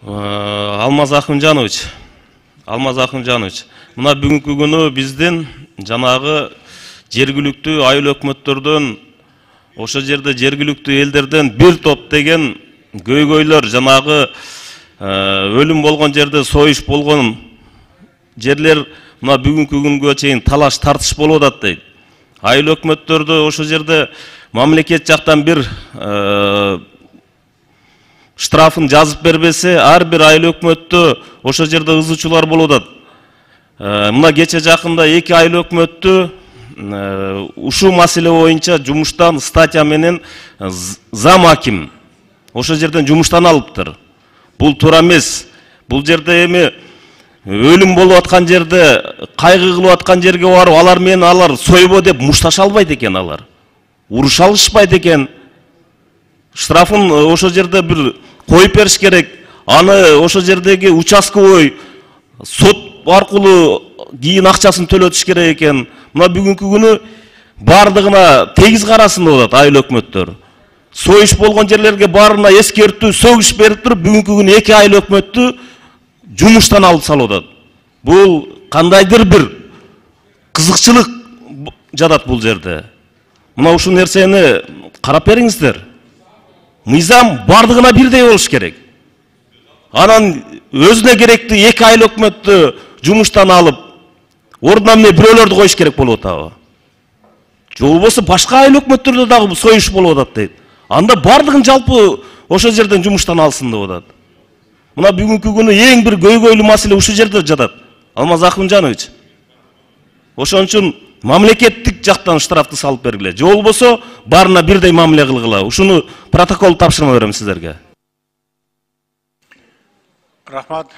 Алмаз Акымжанович, мына бүгүнкү күнү биздин жанагы жергиликтүү айыл өкмөттөрдөн, ошо жерде жергиликтүү элдерден бир топ деген көйгөйлөр, жанагы өлүм болгон жерде союш болгон жерлер мына бүгүнкү күнгө чейин талаш тартыш болуп атат дейт. Айыл өкмөттөрдө ошо жерде мамлекет жактан бир штрафын жазып бербесе, ар бир айыл өкмөттө ошо жерде ызычуулар болуп атат. Мына кече жакында эки айыл өкмөттү ушул маселе боюнча жумуштан статья менен зам аким ошо жерден жумуштан алыптыр. Бул туура эмес. Бул жерде эми өлүм болуп аткан жерде, кайгы кылып аткан жерге барып, алар менен алар сойбо деп мушташа албайт экен, алар уруша алышпайт экен. Штрафын ошо жерде бир коюп бериш керек. Аны ошо жердеги участковый сот аркылуу кийин акчасын төлөтүш керек экен. Мына бүгүнкү күнү бардыгына тегиз карасын деп атат айыл өкмөттөр. Союш болгон жерлерге баарына эскертүү, сөгүш берип туруп, бүгүнкү күнү эки айыл өкмөттү жумуштан алып салып атат. Бул кандайдыр бир кызыкчылык жатат бул жерде. Мына ушул нерсени карап бериңиздер. Мыйзам бардыгына бирдей болуш керек. Анан өзүнө керектүү эки айыл өкмөттү жумуштан алып, ордуна эмне бирөөлөрдү коюш керек болуп атабы? Же болбосо башка айыл өкмөттөрдө дагы союш болуп атат дейт. Анда бардыгын жалпы ошо жерден жумуштан алсын деп атат. Мына бүгүнкү күнү эң бир көйгөйлүү маселе ушул жерде жатат. Алмаз Акымжанович. Ошон үчүн мамлекеттик жактан штрафты салып бергиле. Же болбосо баарына бирдей мамиле кылгыла. Ушуну протокол тапшырма берем сиздерге. Рахмат.